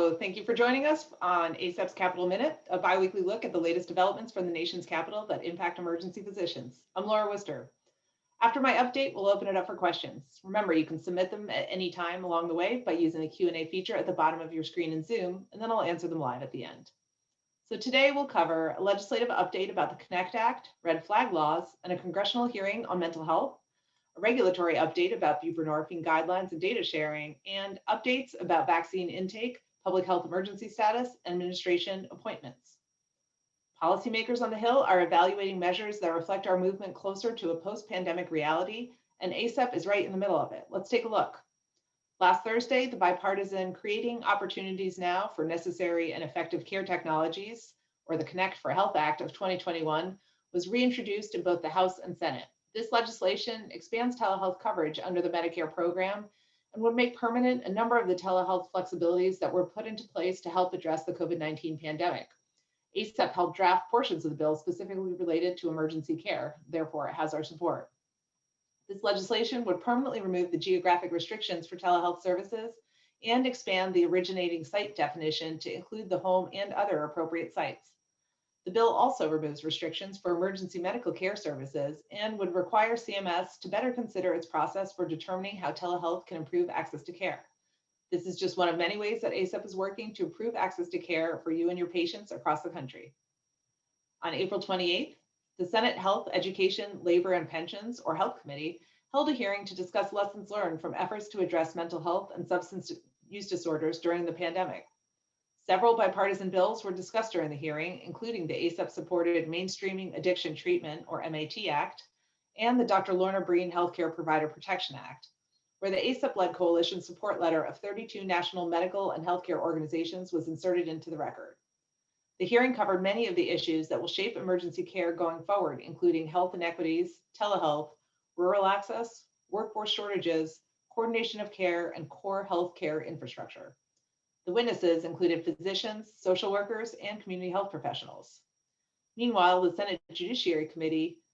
So thank you for joining us on ACEP's Capital Minute, a biweekly look at the latest developments from the nation's capital that impact emergency physicians. I'm Laura Wooster. After my update, we'll open it up for questions. Remember, you can submit them at any time along the way by using the Q&A feature at the bottom of your screen in Zoom, and then I'll answer them live at the end. So today we'll cover a legislative update about the CONNECT Act, red flag laws, and a congressional hearing on mental health, a regulatory update about buprenorphine guidelines and data sharing, and updates about vaccine intake, public health emergency status, and administration appointments. Policymakers on the Hill are evaluating measures that reflect our movement closer to a post-pandemic reality, and ACEP is right in the middle of it. Let's take a look. Last Thursday, the bipartisan Creating Opportunities Now for Necessary and Effective Care Technologies, or the Connect for Health Act of 2021, was reintroduced in both the House and Senate. This legislation expands telehealth coverage under the Medicare program and would make permanent a number of the telehealth flexibilities that were put into place to help address the COVID-19 pandemic. ACEP helped draft portions of the bill specifically related to emergency care. Therefore, it has our support. This legislation would permanently remove the geographic restrictions for telehealth services and expand the originating site definition to include the home and other appropriate sites. The bill also removes restrictions for emergency medical care services and would require CMS to better consider its process for determining how telehealth can improve access to care. This is just one of many ways that ACEP is working to improve access to care for you and your patients across the country. On April 28th, the Senate Health, Education, Labor, and Pensions, or Health Committee, held a hearing to discuss lessons learned from efforts to address mental health and substance use disorders during the pandemic. Several bipartisan bills were discussed during the hearing, including the ACEP-supported Mainstreaming Addiction Treatment, or MAT Act, and the Dr. Lorna Breen Healthcare Provider Protection Act, where the ACEP-led coalition support letter of 32 national medical and healthcare organizations was inserted into the record. The hearing covered many of the issues that will shape emergency care going forward, including health inequities, telehealth, rural access, workforce shortages, coordination of care, and core healthcare infrastructure. The witnesses included physicians, social workers, and community health professionals. Meanwhile, the Senate Judiciary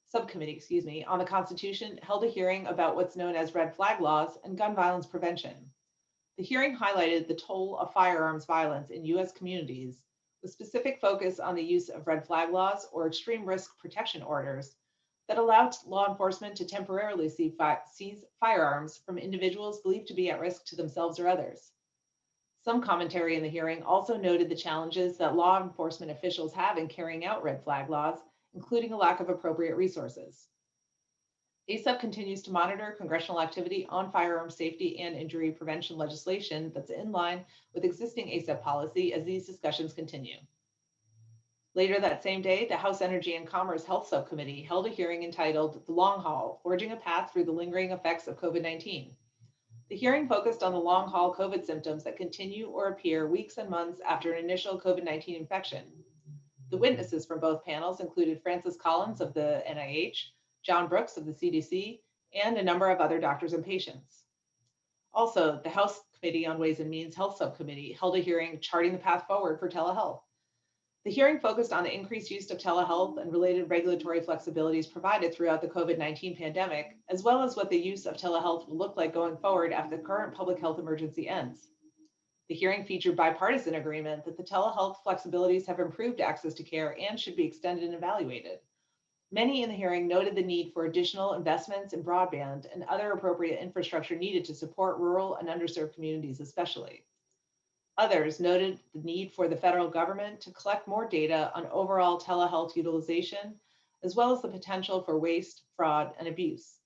Subcommittee on the Constitution held a hearing about what's known as red flag laws and gun violence prevention. The hearing highlighted the toll of firearms violence in U.S. communities, with specific focus on the use of red flag laws or extreme risk protection orders that allowed law enforcement to temporarily seize firearms from individuals believed to be at risk to themselves or others. Some commentary in the hearing also noted the challenges that law enforcement officials have in carrying out red flag laws, including a lack of appropriate resources. ACEP continues to monitor congressional activity on firearm safety and injury prevention legislation that's in line with existing ACEP policy as these discussions continue. Later that same day, the House Energy and Commerce Health Subcommittee held a hearing entitled The Long Haul, Forging a Path Through the Lingering Effects of COVID-19. The hearing focused on the long-haul COVID symptoms that continue or appear weeks and months after an initial COVID-19 infection. The witnesses from both panels included Francis Collins of the NIH, John Brooks of the CDC, and a number of other doctors and patients. Also, the House Committee on Ways and Means Health Subcommittee held a hearing charting the path forward for telehealth. The hearing focused on the increased use of telehealth and related regulatory flexibilities provided throughout the COVID-19 pandemic, as well as what the use of telehealth will look like going forward after the current public health emergency ends. The hearing featured bipartisan agreement that the telehealth flexibilities have improved access to care and should be extended and evaluated. Many in the hearing noted the need for additional investments in broadband and other appropriate infrastructure needed to support rural and underserved communities especially. Others noted the need for the federal government to collect more data on overall telehealth utilization, as well as the potential for waste, fraud, and abuse.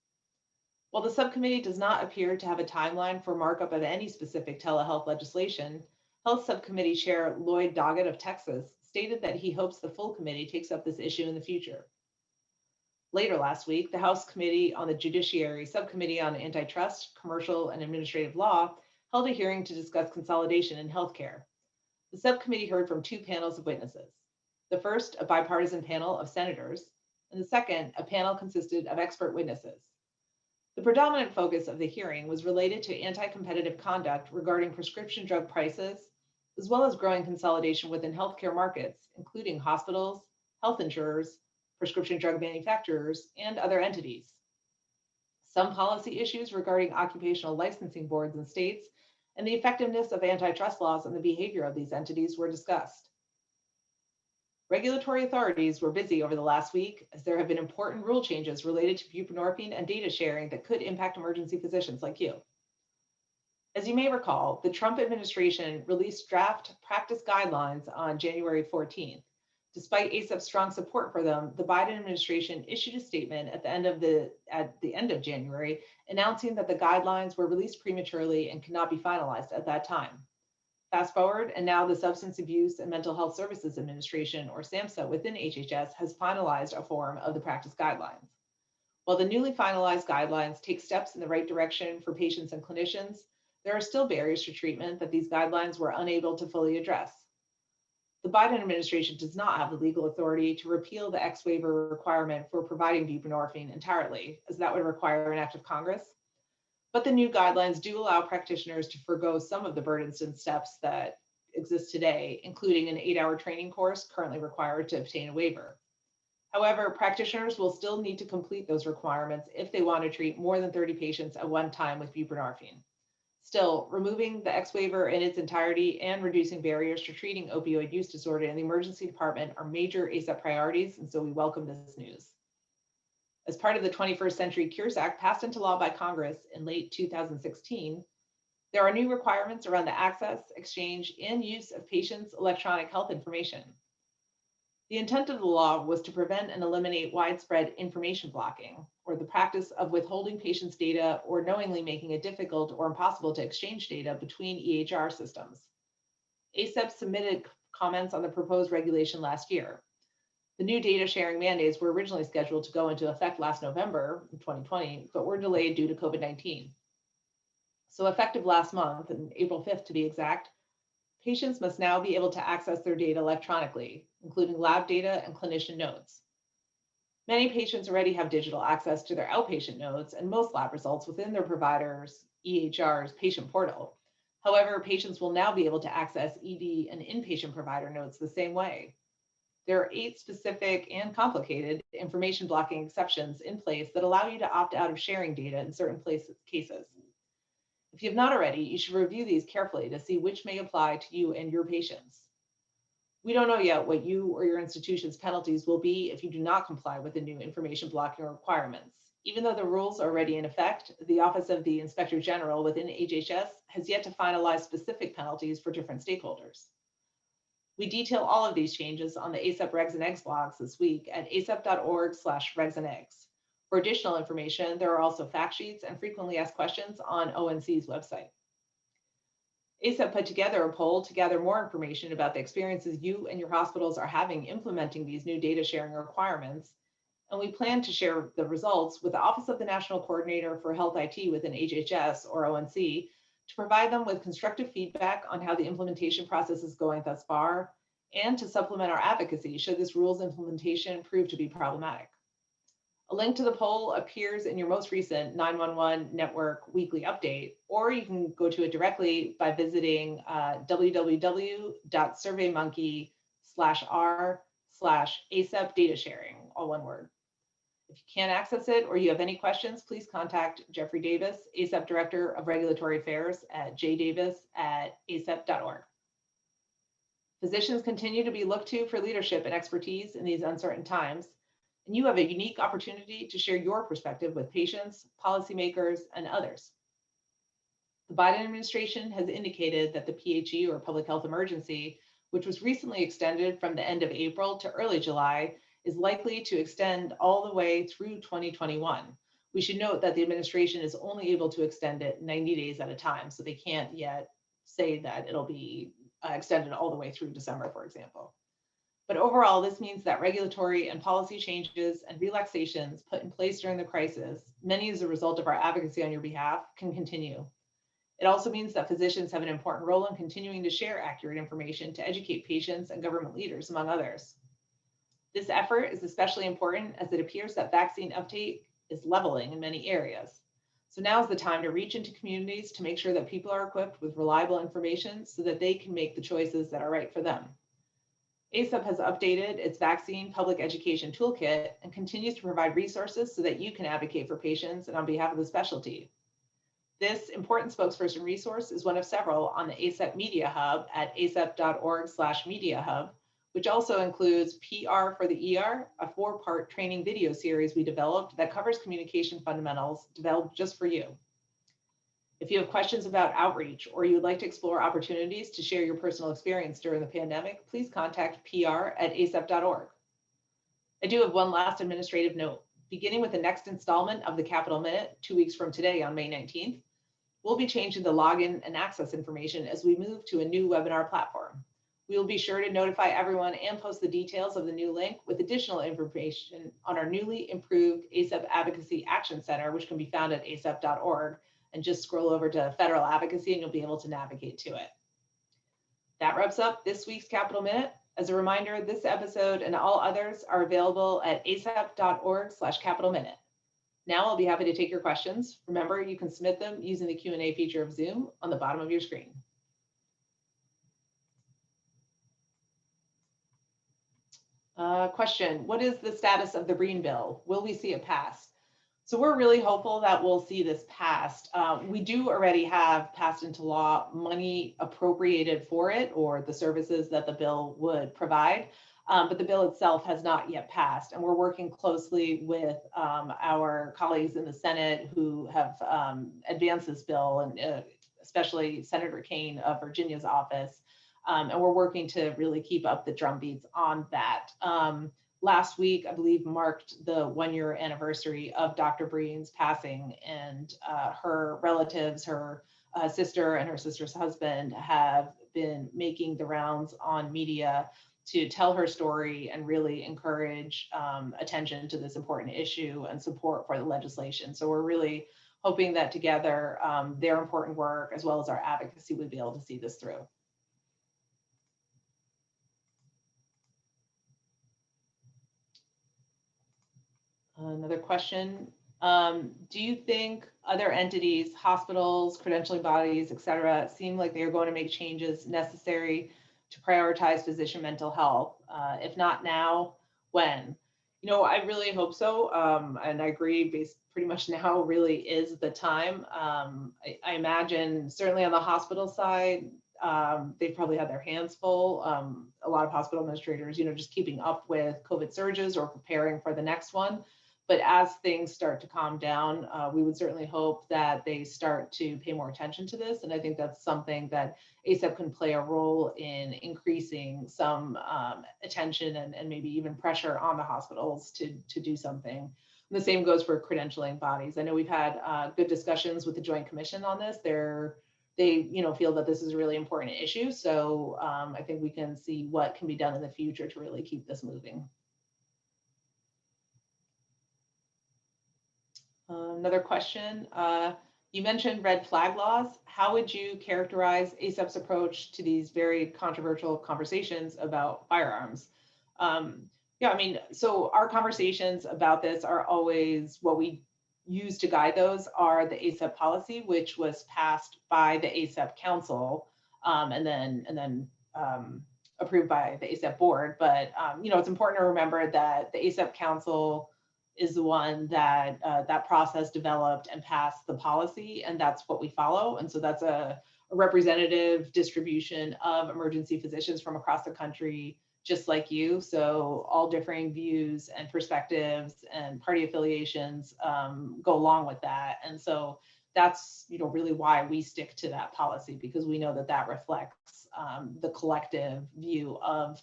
While the subcommittee does not appear to have a timeline for markup of any specific telehealth legislation, Health Subcommittee Chair Lloyd Doggett of Texas stated that he hopes the full committee takes up this issue in the future. Later last week, the House Committee on the Judiciary Subcommittee on Antitrust, Commercial, and Administrative Law held a hearing to discuss consolidation in healthcare. The subcommittee heard from two panels of witnesses. The first, a bipartisan panel of senators, and the second, a panel consisted of expert witnesses. The predominant focus of the hearing was related to anti-competitive conduct regarding prescription drug prices, as well as growing consolidation within healthcare markets, including hospitals, health insurers, prescription drug manufacturers, and other entities. Some policy issues regarding occupational licensing boards in states and the effectiveness of antitrust laws and the behavior of these entities were discussed. Regulatory authorities were busy over the last week as there have been important rule changes related to buprenorphine and data sharing that could impact emergency physicians like you. As you may recall, the Trump administration released draft practice guidelines on January 14th. Despite ACEP's strong support for them, the Biden administration issued a statement at the end of January announcing that the guidelines were released prematurely and could not be finalized at that time. Fast forward, and now the Substance Abuse and Mental Health Services Administration, or SAMHSA, within HHS has finalized a form of the practice guidelines. While the newly finalized guidelines take steps in the right direction for patients and clinicians, there are still barriers to treatment that these guidelines were unable to fully address. The Biden administration does not have the legal authority to repeal the X waiver requirement for providing buprenorphine entirely, as that would require an act of Congress. But the new guidelines do allow practitioners to forgo some of the burdensome steps that exist today, including an 8-hour training course currently required to obtain a waiver. However, practitioners will still need to complete those requirements if they want to treat more than 30 patients at one time with buprenorphine. Still, removing the X waiver in its entirety and reducing barriers to treating opioid use disorder in the emergency department are major ACEP priorities, and so we welcome this news. As part of the 21st Century Cures Act passed into law by Congress in late 2016, there are new requirements around the access, exchange, and use of patients' electronic health information. The intent of the law was to prevent and eliminate widespread information blocking, or the practice of withholding patients' data or knowingly making it difficult or impossible to exchange data between EHR systems. ACEP submitted comments on the proposed regulation last year. The new data sharing mandates were originally scheduled to go into effect last November 2020, but were delayed due to COVID-19. So effective last month, and April 5th to be exact, patients must now be able to access their data electronically, including lab data and clinician notes. Many patients already have digital access to their outpatient notes and most lab results within their provider's EHR's patient portal. However, patients will now be able to access ED and inpatient provider notes the same way. There are 8 specific and complicated information blocking exceptions in place that allow you to opt out of sharing data in certain cases. If you have not already, you should review these carefully to see which may apply to you and your patients. We don't know yet what you or your institution's penalties will be if you do not comply with the new information blocking requirements. Even though the rules are already in effect, the Office of the Inspector General within HHS has yet to finalize specific penalties for different stakeholders. We detail all of these changes on the ACEP Regs and Eggs blogs this week at acep.org/regsandeggs. For additional information, there are also fact sheets and frequently asked questions on ONC's website. ACEP put together a poll to gather more information about the experiences you and your hospitals are having implementing these new data sharing requirements, and we plan to share the results with the Office of the National Coordinator for Health IT within HHS, or ONC, to provide them with constructive feedback on how the implementation process is going thus far, and to supplement our advocacy should this rule's implementation prove to be problematic. A link to the poll appears in your most recent 911 Network weekly update, or you can go to it directly by visiting www.surveymonkey/r/ACEP data sharing, all one word. If you can't access it or you have any questions, please contact Jeffrey Davis, ACEP Director of Regulatory Affairs at jdavis@acep.org. Physicians continue to be looked to for leadership and expertise in these uncertain times, and you have a unique opportunity to share your perspective with patients, policymakers, and others. The Biden administration has indicated that the PHE, or public health emergency, which was recently extended from the end of April to early July, is likely to extend all the way through 2021. We should note that the administration is only able to extend it 90 days at a time, so they can't yet say that it'll be extended all the way through December, for example. But overall, this means that regulatory and policy changes and relaxations put in place during the crisis, many as a result of our advocacy on your behalf, can continue. It also means that physicians have an important role in continuing to share accurate information to educate patients and government leaders, among others. This effort is especially important as it appears that vaccine uptake is leveling in many areas. So now is the time to reach into communities to make sure that people are equipped with reliable information so that they can make the choices that are right for them. ACEP has updated its vaccine public education toolkit and continues to provide resources so that you can advocate for patients and on behalf of the specialty. This important spokesperson resource is one of several on the ACEP Media Hub at acep.org/media hub, which also includes PR for the ER, a 4-part training video series we developed that covers communication fundamentals developed just for you. If you have questions about outreach or you would like to explore opportunities to share your personal experience during the pandemic, please contact pr@acep.org. I do have one last administrative note. Beginning with the next installment of the Capitol Minute, 2 weeks from today on May 19th, we'll be changing the login and access information as we move to a new webinar platform. We will be sure to notify everyone and post the details of the new link with additional information on our newly improved ACEP Advocacy Action Center, which can be found at acep.org, and just scroll over to Federal Advocacy and you'll be able to navigate to it. That wraps up this week's Capitol Minute. As a reminder, this episode and all others are available at acep.org/Capitol Minute. Now I'll be happy to take your questions. Remember, you can submit them using the Q&A feature of Zoom on the bottom of your screen. Question, what is the status of the Breen bill? Will we see it passed? So we're really hopeful that we'll see this passed. We do already have passed into law money appropriated for it, or the services that the bill would provide, but the bill itself has not yet passed. And we're working closely with our colleagues in the Senate who have advanced this bill, and especially Senator Kane of Virginia's office. And we're working to really keep up the drumbeats on that. Last week, I believe, marked the 1-year anniversary of Dr. Breen's passing, and her relatives, her sister and her sister's husband, have been making the rounds on media to tell her story and really encourage attention to this important issue and support for the legislation. So we're really hoping that together, their important work as well as our advocacy would be able to see this through. Another question, do you think other entities, hospitals, credentialing bodies, et cetera, seem like they are going to make changes necessary to prioritize physician mental health? If not now, when? You know, I really hope so. And I agree, pretty much now really is the time. I imagine certainly on the hospital side, they've probably had their hands full. A lot of hospital administrators, just keeping up with COVID surges or preparing for the next one. But as things start to calm down, we would certainly hope that they start to pay more attention to this. And I think that's something that ACEP can play a role in increasing some attention and maybe even pressure on the hospitals to do something. And the same goes for credentialing bodies. I know we've had good discussions with the Joint Commission on this. They feel that this is a really important issue. So I think we can see what can be done in the future to really keep this moving. Another question, you mentioned red flag laws. How would you characterize ACEP's approach to these very controversial conversations about firearms? Yeah, I mean, so our conversations about this are always, what we use to guide those are the ACEP policy, which was passed by the ACEP Council and then approved by the ACEP board. But, it's important to remember that the ACEP Council is the one that that process developed and passed the policy, and that's what we follow. And so that's a representative distribution of emergency physicians from across the country, just like you. So all differing views and perspectives and party affiliations go along with that. And so that's really why we stick to that policy, because we know that that reflects the collective view of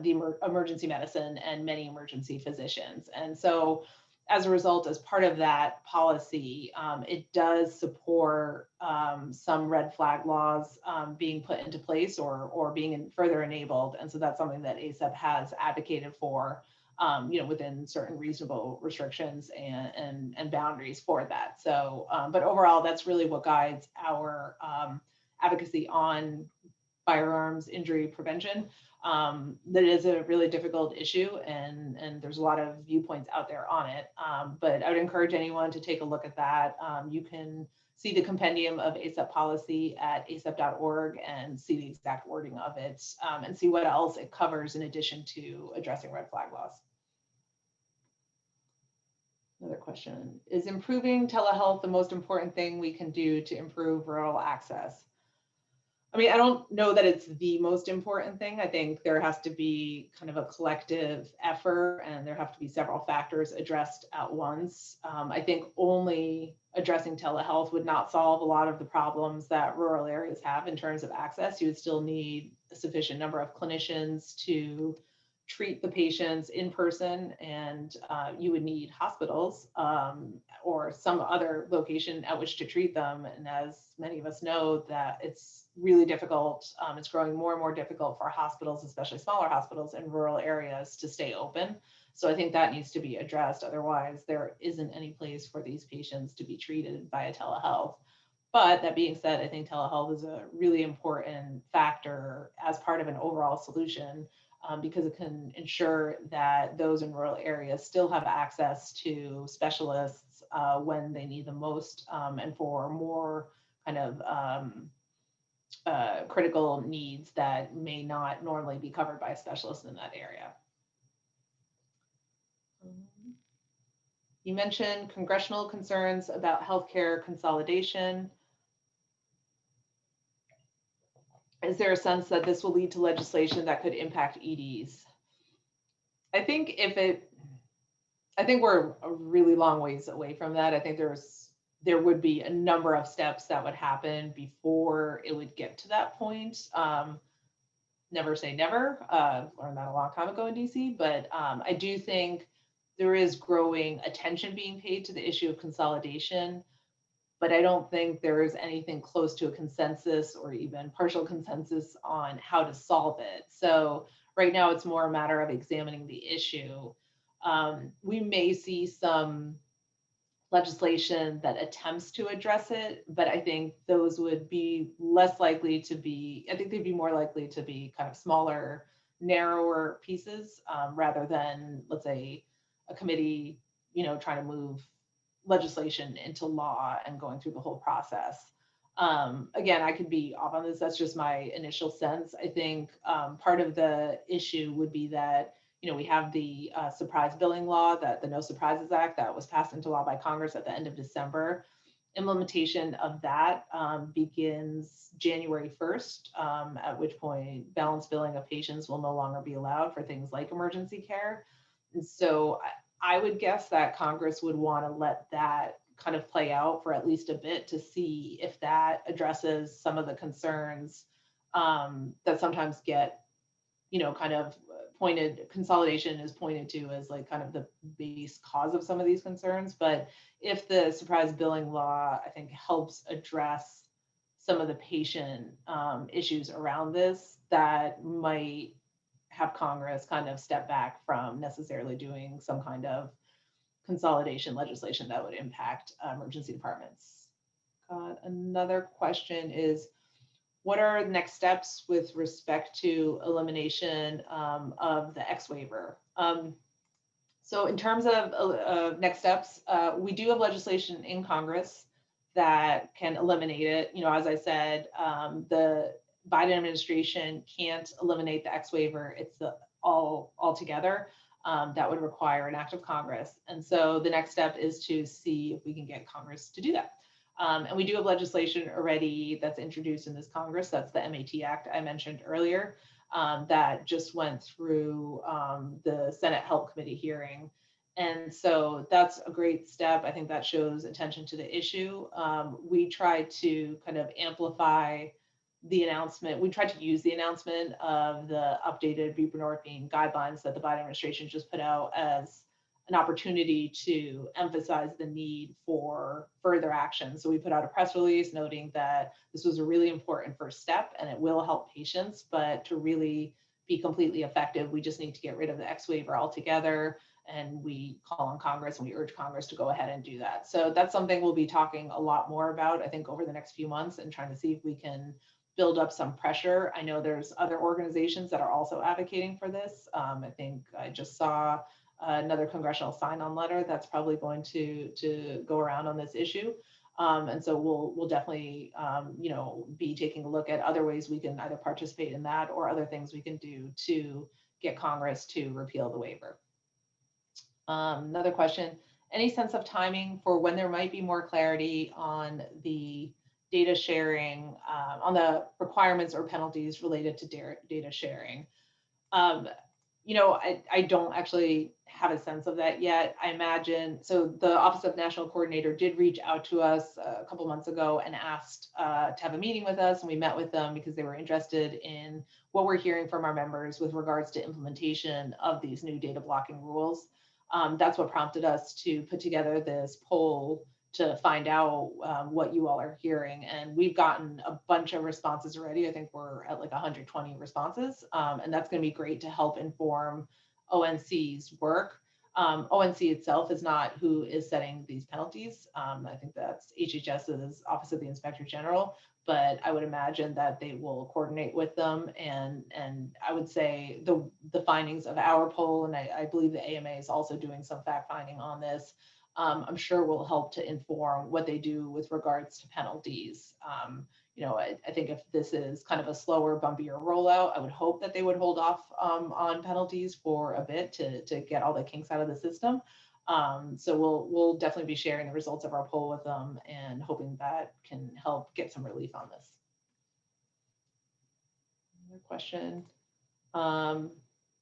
the emergency medicine and many emergency physicians. And so as a result, as part of that policy, it does support some red flag laws being put into place or being further enabled. And so that's something that ACEP has advocated for, within certain reasonable restrictions and boundaries for that. So, but overall, that's really what guides our advocacy on firearms injury prevention. That is a really difficult issue, and there's a lot of viewpoints out there on it. But I would encourage anyone to take a look at that. You can see the compendium of ACEP policy at acep.org and see the exact wording of it and see what else it covers in addition to addressing red flag laws. Another question. Is improving telehealth the most important thing we can do to improve rural access? I mean, I don't know that it's the most important thing. I think there has to be kind of a collective effort and there have to be several factors addressed at once. I think only addressing telehealth would not solve a lot of the problems that rural areas have in terms of access. You would still need a sufficient number of clinicians to treat the patients in person, and you would need hospitals or some other location at which to treat them. And as many of us know, that it's really difficult. It's growing more and more difficult for hospitals, especially smaller hospitals in rural areas, to stay open. So I think that needs to be addressed. Otherwise, there isn't any place for these patients to be treated via telehealth. But that being said, I think telehealth is a really important factor as part of an overall solution, because it can ensure that those in rural areas still have access to specialists when they need them most, and for more kind of critical needs that may not normally be covered by a specialist in that area. You mentioned congressional concerns about healthcare consolidation. Is there a sense that this will lead to legislation that could impact EDs? I think we're a really long ways away from that. I think there would be a number of steps that would happen before it would get to that point. Never say never. Learned that a long time ago in DC, but I do think there is growing attention being paid to the issue of consolidation, but I don't think there is anything close to a consensus or even partial consensus on how to solve it. So right now it's more a matter of examining the issue. We may see some legislation that attempts to address it, but I think those would be less likely to be, I think they'd be more likely to be kind of smaller, narrower pieces, rather than, let's say, a committee, trying to move legislation into law and going through the whole process. Again, I could be off on this. That's just my initial sense. I think part of the issue would be that, we have the surprise billing law, that the No Surprises Act that was passed into law by Congress at the end of December. Implementation of that begins January 1st, at which point balance billing of patients will no longer be allowed for things like emergency care. And so I would guess that Congress would want to let that kind of play out for at least a bit to see if that addresses some of the concerns that sometimes get, kind of consolidation is pointed to as like kind of the base cause of some of these concerns. But if the surprise billing law, I think, helps address some of the patient issues around this, that might have Congress kind of step back from necessarily doing some kind of consolidation legislation that would impact emergency departments. Another question is, what are the next steps with respect to elimination of the X waiver? So in terms of next steps, we do have legislation in Congress that can eliminate it. As I said, the Biden administration can't eliminate the X waiver. It's all together. That would require an act of Congress. And so the next step is to see if we can get Congress to do that. And we do have legislation already that's introduced in this Congress. That's the MAT Act I mentioned earlier, that just went through the Senate Help Committee hearing. And so that's a great step. I think that shows attention to the issue. We tried to kind of amplify the announcement. We tried to use the announcement of the updated buprenorphine guidelines that the Biden administration just put out as an opportunity to emphasize the need for further action. So we put out a press release noting that this was a really important first step and it will help patients, but to really be completely effective, we just need to get rid of the X waiver altogether. And we call on Congress and we urge Congress to go ahead and do that. So that's something we'll be talking a lot more about, I think, over the next few months, and trying to see if we can build up some pressure. I know there's other organizations that are also advocating for this. I think I just saw another congressional sign-on letter that's probably going to go around on this issue. And so we'll definitely be taking a look at other ways we can either participate in that or other things we can do to get Congress to repeal the waiver. Another question, Any sense of timing for when there might be more clarity on the data sharing, on the requirements or penalties related to data sharing? I don't actually have a sense of that yet. I imagine, so the Office of National Coordinator did reach out to us a couple months ago and asked to have a meeting with us, and we met with them because they were interested in what we're hearing from our members with regards to implementation of these new data blocking rules. That's what prompted us to put together this poll to find out what you all are hearing. And we've gotten a bunch of responses already. I think we're at like 120 responses. And that's going to be great to help inform ONC's work. ONC itself is not who is setting these penalties. I think that's HHS's Office of the Inspector General, but I would imagine that they will coordinate with them. And I would say the findings of our poll, and I believe the AMA is also doing some fact finding on this, I'm sure will help to inform what they do with regards to penalties. I think if this is kind of a slower, bumpier rollout, I would hope that they would hold off on penalties for a bit to get all the kinks out of the system. So we'll definitely be sharing the results of our poll with them and hoping that can help get some relief on this. Another question.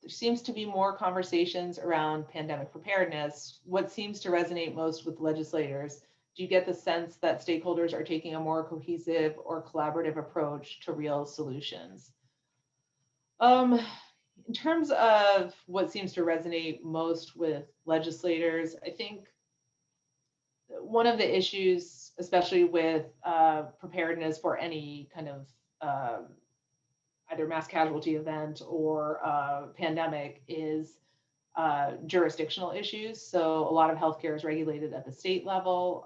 There seems to be more conversations around pandemic preparedness. What seems to resonate most with legislators? Do you get the sense that stakeholders are taking a more cohesive or collaborative approach to real solutions? In terms of what seems to resonate most with legislators, I think one of the issues, especially with preparedness for any kind of either mass casualty event or pandemic, is jurisdictional issues. So a lot of healthcare is regulated at the state level.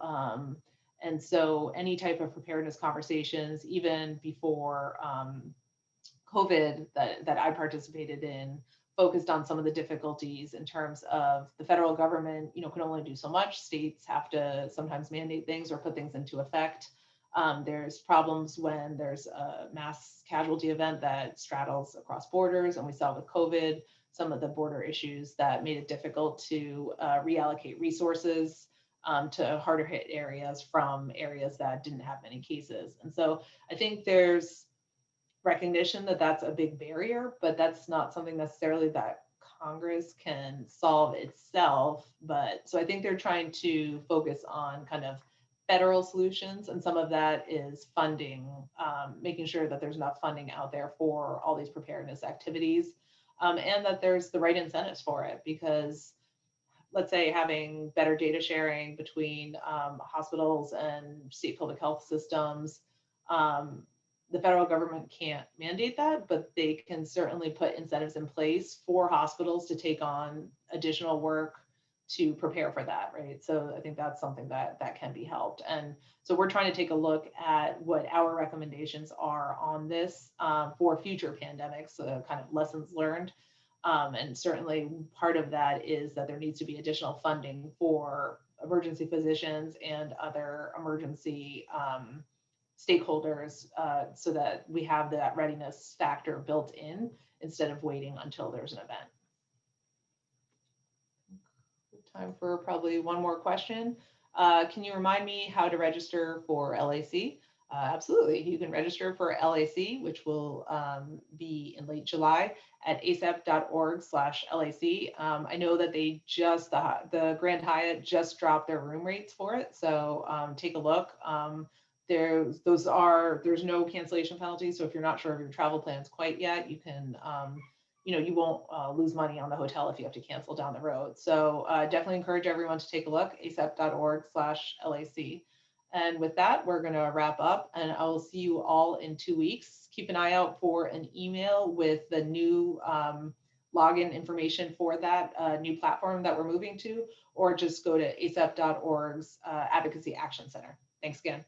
And so any type of preparedness conversations, even before COVID that I participated in, focused on some of the difficulties in terms of the federal government, can only do so much. States have to sometimes mandate things or put things into effect. There's problems when there's a mass casualty event that straddles across borders, and we saw with COVID some of the border issues that made it difficult to reallocate resources to harder hit areas from areas that didn't have many cases. And so I think there's recognition that that's a big barrier, but that's not something necessarily that Congress can solve itself. But so I think they're trying to focus on kind of federal solutions, and some of that is funding, making sure that there's enough funding out there for all these preparedness activities, and that there's the right incentives for it. Because let's say having better data sharing between hospitals and state public health systems, the federal government can't mandate that, but they can certainly put incentives in place for hospitals to take on additional work to prepare for that, right? So I think that's something that can be helped. And so we're trying to take a look at what our recommendations are on this for future pandemics, kind of lessons learned. And certainly part of that is that there needs to be additional funding for emergency physicians and other emergency stakeholders so that we have that readiness factor built in instead of waiting until there's an event. Time for probably one more question. Can you remind me how to register for LAC? Absolutely. You can register for LAC, which will be in late July at acep.org/LAC. I know that they just, the Grand Hyatt just dropped their room rates for it. So take a look. There's no cancellation penalty. So if you're not sure of your travel plans quite yet, you can, you won't lose money on the hotel if you have to cancel down the road. So definitely encourage everyone to take a look, acep.org/LAC. And with that, we're going to wrap up, and I will see you all in 2 weeks. Keep an eye out for an email with the new login information for that new platform that we're moving to, or just go to acep.org's Advocacy Action Center. Thanks again.